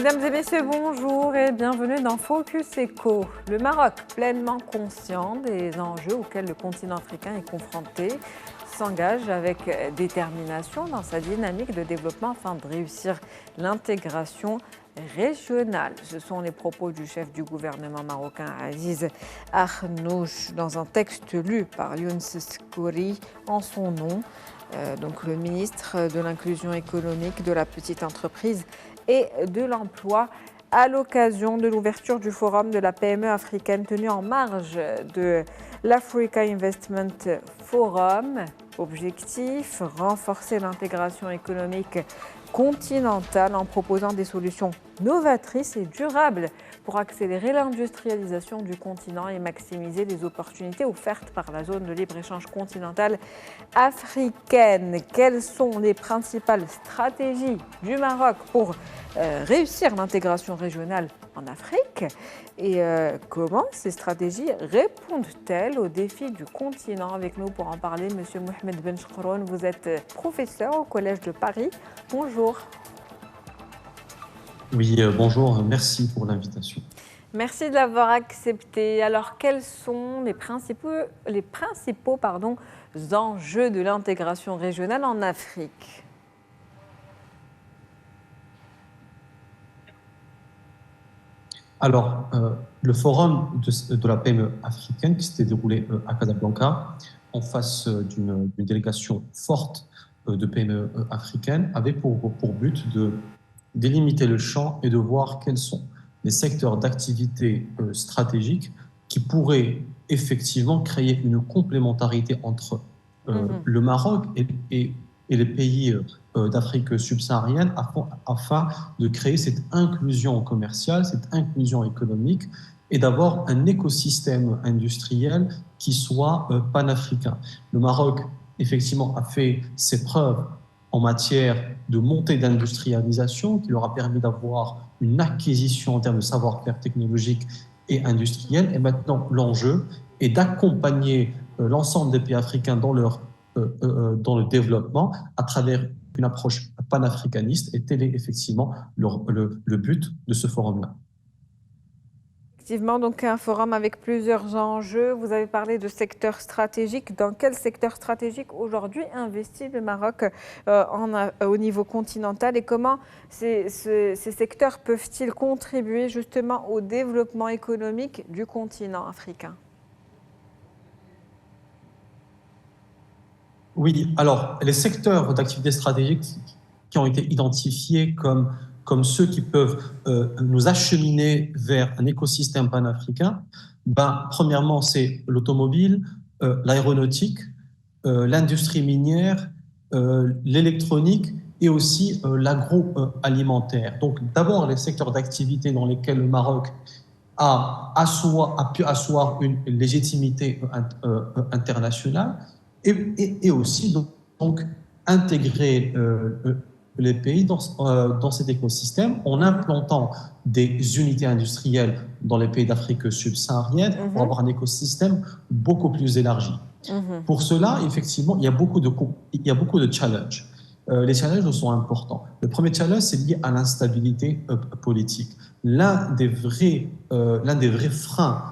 Mesdames et messieurs, bonjour et bienvenue dans Focus Eco. Le Maroc, pleinement conscient des enjeux auxquels le continent africain est confronté, s'engage avec détermination dans sa dynamique de développement afin de réussir l'intégration régionale. Ce sont les propos du chef du gouvernement marocain Aziz Akhnouch dans un texte lu par Younes Skouri en son nom. Donc le ministre de l'Inclusion économique, de la petite entreprise et de l'emploi à l'occasion de l'ouverture du forum de la PME africaine tenu en marge de l'Africa Investment Forum. Objectif, renforcer l'intégration économique continentale en proposant des solutions novatrices et durables pour accélérer l'industrialisation du continent et maximiser les opportunités offertes par la zone de libre-échange continentale africaine. Quelles sont les principales stratégies du Maroc pour réussir l'intégration régionale en Afrique et comment ces stratégies répondent-elles aux défis du continent? Avec nous pour en parler, M. Mohamed Benchkroun, vous êtes professeur au Collège de Paris. Bonjour. Oui, bonjour, merci pour l'invitation. Merci de l'avoir accepté. Alors, quels sont les principaux enjeux de l'intégration régionale en Afrique? Alors, le forum de la PME africaine qui s'était déroulé à Casablanca, en face d'une délégation forte de PME africaines, avait pour but de délimiter le champ et de voir quels sont les secteurs d'activité stratégiques qui pourraient effectivement créer une complémentarité entre le Maroc et les pays d'Afrique subsaharienne afin de créer cette inclusion commerciale, cette inclusion économique et d'avoir un écosystème industriel qui soit panafricain. Le Maroc, effectivement, a fait ses preuves en matière de montée d'industrialisation qui leur a permis d'avoir une acquisition en termes de savoir-faire technologique et industriel. Et maintenant, l'enjeu est d'accompagner l'ensemble des pays africains dans le développement à travers une approche panafricaniste. Et tel est effectivement le but de ce forum-là. Effectivement, donc un forum avec plusieurs enjeux. Vous avez parlé de secteurs stratégiques. Dans quel secteur stratégique aujourd'hui investit le Maroc au niveau continental et comment ces secteurs peuvent-ils contribuer justement au développement économique du continent africain? Oui, alors les secteurs d'activité stratégique qui ont été identifiés comme ceux qui peuvent nous acheminer vers un écosystème panafricain, premièrement, c'est l'automobile, l'aéronautique, l'industrie minière, l'électronique et aussi l'agroalimentaire. Donc d'abord, les secteurs d'activité dans lesquels le Maroc a pu asseoir une légitimité internationale et aussi donc intégrer les pays dans cet écosystème en implantant des unités industrielles dans les pays d'Afrique subsaharienne pour avoir un écosystème beaucoup plus élargi. Pour cela, effectivement, il y a beaucoup de challenges. Les challenges sont importants. Le premier challenge, c'est lié à l'instabilité politique. L'un des vrais freins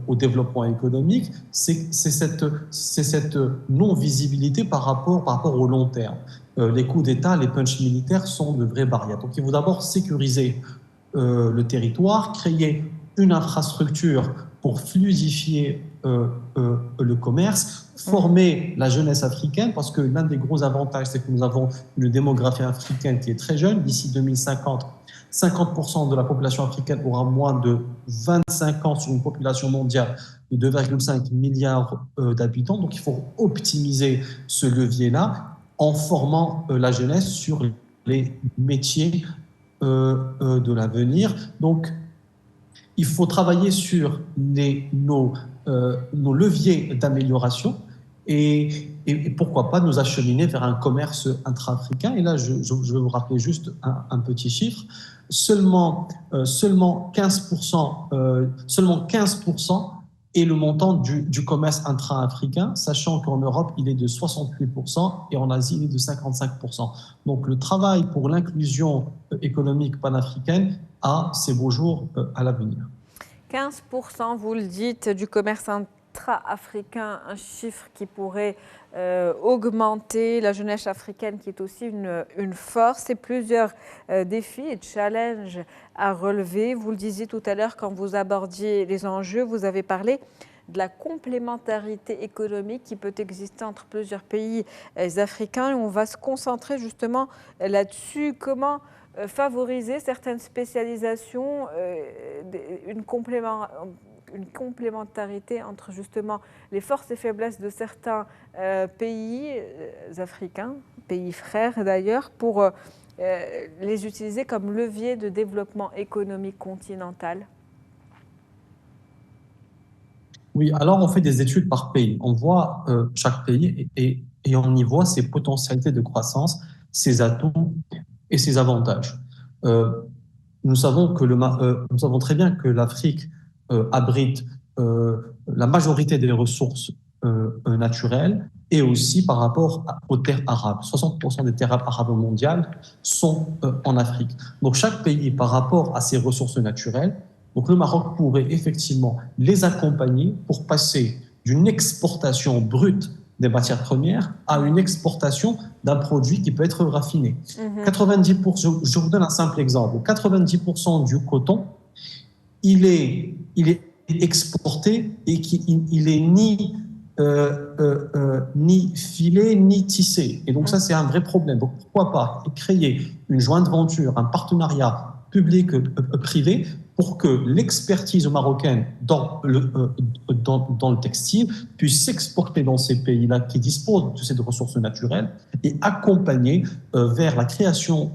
au développement économique, c'est cette non-visibilité par rapport au long terme. Les coups d'État, les punchs militaires sont de vraies barrières. Donc il faut d'abord sécuriser le territoire, créer une infrastructure pour fluidifier le commerce, former la jeunesse africaine, parce que l'un des gros avantages, c'est que nous avons une démographie africaine qui est très jeune. D'ici 2050, 50% de la population africaine aura moins de 25 ans sur une population mondiale de 2,5 milliards d'habitants. Donc, il faut optimiser ce levier-là en formant la jeunesse sur les métiers de l'avenir. Donc, il faut travailler sur nos leviers d'amélioration et pourquoi pas nous acheminer vers un commerce intra-africain. Et là, je veux vous rappeler juste un petit chiffre. Seulement 15% et le montant du commerce intra-africain, sachant qu'en Europe, il est de 68% et en Asie, il est de 55%. Donc le travail pour l'inclusion économique panafricaine a ses beaux jours à l'avenir. 15%, vous le dites, du commerce intra-africain, un chiffre qui pourrait augmenter la jeunesse africaine qui est aussi une force et plusieurs défis et challenges à relever. Vous le disiez tout à l'heure quand vous abordiez les enjeux, vous avez parlé de la complémentarité économique qui peut exister entre plusieurs pays africains. Et on va se concentrer justement là-dessus. Comment favoriser certaines spécialisations, une complémentarité entre justement les forces et faiblesses de certains pays africains, pays frères d'ailleurs, pour les utiliser comme levier de développement économique continental? Oui, alors on fait des études par pays. On voit chaque pays et on y voit ses potentialités de croissance, ses atouts et ses avantages. Nous savons très bien que l'Afrique abrite la majorité des ressources naturelles et aussi par rapport aux terres arabes. 60% des terres arabes mondiales sont en Afrique. Donc chaque pays, par rapport à ses ressources naturelles, donc le Maroc pourrait effectivement les accompagner pour passer d'une exportation brute des matières premières à une exportation d'un produit qui peut être raffiné. 90%, je vous donne un simple exemple, 90% du coton, il est exporté et il est ni filé ni tissé. Et donc ça, c'est un vrai problème. Donc pourquoi pas créer une jointe venture, un partenariat public-privé pour que l'expertise marocaine dans le textile puisse s'exporter dans ces pays-là qui disposent de ces ressources naturelles et accompagner vers la création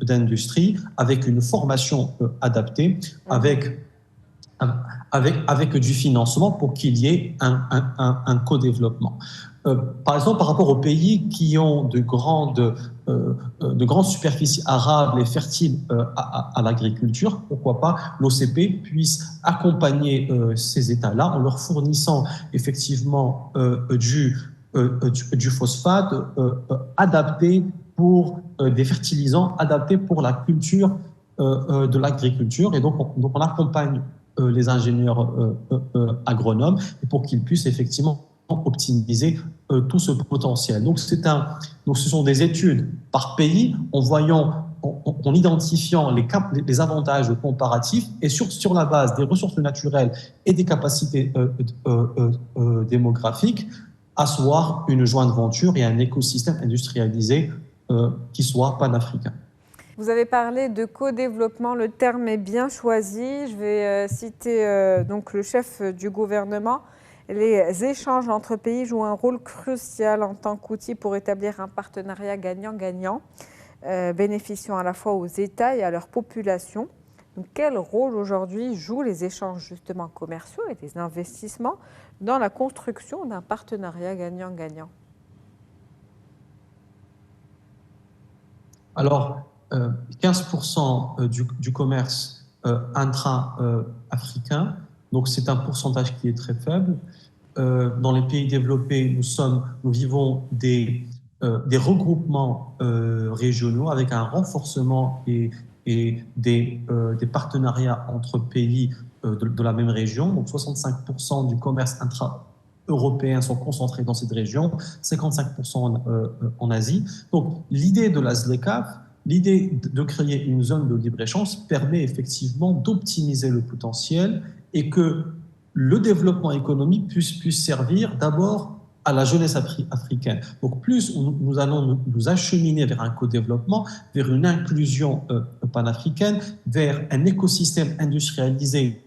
d'industries avec une formation adaptée, avec du financement pour qu'il y ait un co-développement. Par exemple, par rapport aux pays qui ont de grandes superficies arables et fertiles à l'agriculture, pourquoi pas l'OCP puisse accompagner ces États-là en leur fournissant effectivement du phosphate adapté pour des fertilisants adaptés pour la culture de l'agriculture. Et donc on accompagne les ingénieurs agronomes pour qu'ils puissent effectivement optimiser tout ce potentiel. Donc ce sont des études par pays en identifiant les avantages comparatifs et sur la base des ressources naturelles et des capacités démographiques, asseoir une jointe venture et un écosystème industrialisé qui soit panafricain. Vous avez parlé de co-développement, le terme est bien choisi. Je vais citer donc le chef du gouvernement. Les échanges entre pays jouent un rôle crucial en tant qu'outil pour établir un partenariat gagnant-gagnant, bénéficiant à la fois aux États et à leur population. Donc, quel rôle aujourd'hui jouent les échanges justement commerciaux et des investissements dans la construction d'un partenariat gagnant-gagnant? Alors, 15% du commerce intra-africain, donc c'est un pourcentage qui est très faible. Dans les pays développés, nous vivons des regroupements régionaux avec un renforcement et des partenariats entre pays de la même région. Donc 65% du commerce intra-européen sont concentrés dans cette région, 55% en Asie. Donc l'idée de la ZLECAf, l'idée de créer une zone de libre-échange permet effectivement d'optimiser le potentiel et que le développement économique puisse servir d'abord à la jeunesse africaine. Donc plus nous allons nous acheminer vers un co-développement, vers une inclusion panafricaine, vers un écosystème industrialisé,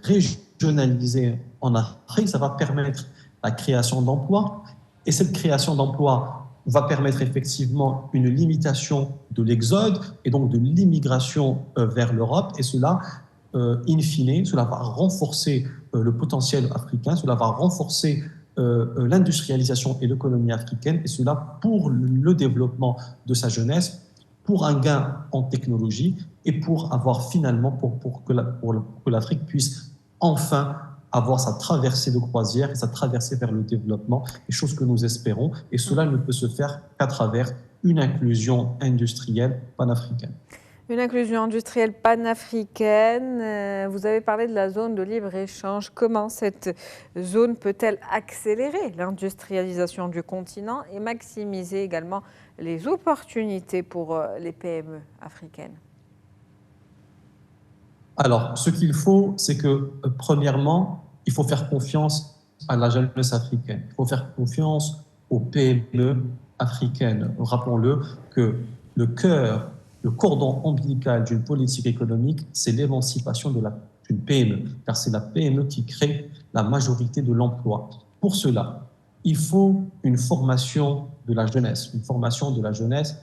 régionalisé en Afrique, ça va permettre la création d'emplois. Et cette création d'emplois va permettre effectivement une limitation de l'exode et donc de l'immigration vers l'Europe. Et cela, in fine, cela va renforcer le potentiel africain, cela va renforcer l'industrialisation et l'économie africaine, et cela pour le développement de sa jeunesse, pour un gain en technologie et pour avoir finalement, pour que l'Afrique puisse enfin avoir sa traversée de croisière et sa traversée vers le développement, des choses que nous espérons. Et cela ne peut se faire qu'à travers une inclusion industrielle panafricaine. Une inclusion industrielle panafricaine. Vous avez parlé de la zone de libre-échange. Comment cette zone peut-elle accélérer l'industrialisation du continent et maximiser également les opportunités pour les PME africaines? Alors, ce qu'il faut, c'est que, premièrement, il faut faire confiance à la jeunesse africaine. Il faut faire confiance aux PME africaines. Rappelons-le que le cœur, le cordon ombilical d'une politique économique, c'est l'émancipation d'une PME, car c'est la PME qui crée la majorité de l'emploi. Pour cela, il faut une formation de la jeunesse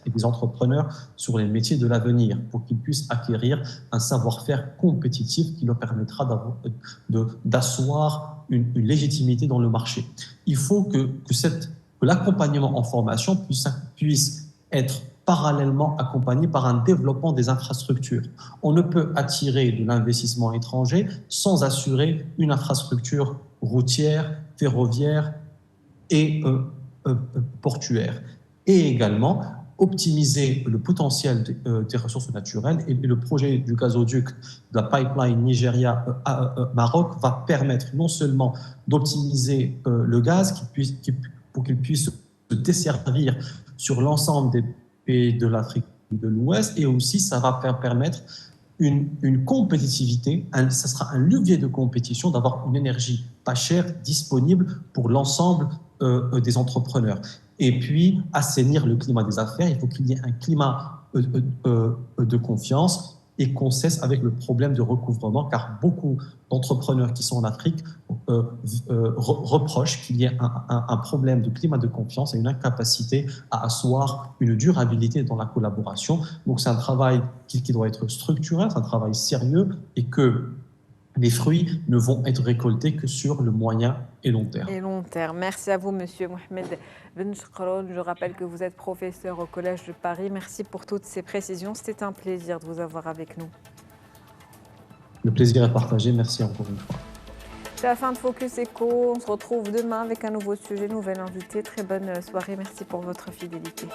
et des entrepreneurs sur les métiers de l'avenir pour qu'ils puissent acquérir un savoir-faire compétitif qui leur permettra d'asseoir une légitimité dans le marché. Il faut que l'accompagnement en formation puisse être parallèlement accompagné par un développement des infrastructures. On ne peut attirer de l'investissement étranger sans assurer une infrastructure routière, ferroviaire et portuaire. Et également optimiser le potentiel des ressources naturelles. Et le projet du gazoduc de la pipeline Nigeria-Maroc va permettre non seulement d'optimiser le gaz pour qu'il puisse se desservir sur l'ensemble des pays de l'Afrique de l'Ouest, et aussi ça va permettre une compétitivité, ça sera un levier de compétition d'avoir une énergie pas chère disponible pour l'ensemble des entrepreneurs. Et puis, assainir le climat des affaires, il faut qu'il y ait un climat de confiance et qu'on cesse avec le problème de recouvrement, car beaucoup d'entrepreneurs qui sont en Afrique reprochent qu'il y ait un problème de climat de confiance et une incapacité à asseoir une durabilité dans la collaboration. Donc c'est un travail qui doit être structurel, c'est un travail sérieux, et que les fruits ne vont être récoltés que sur le moyen et long terme. Et long terme. Merci à vous, Monsieur Mohamed Benchkroun. Je rappelle que vous êtes professeur au Collège de Paris. Merci pour toutes ces précisions. C'était un plaisir de vous avoir avec nous. Le plaisir est partagé. Merci encore une fois. C'est la fin de Focus Eco. On se retrouve demain avec un nouveau sujet, nouvel invité. Très bonne soirée. Merci pour votre fidélité.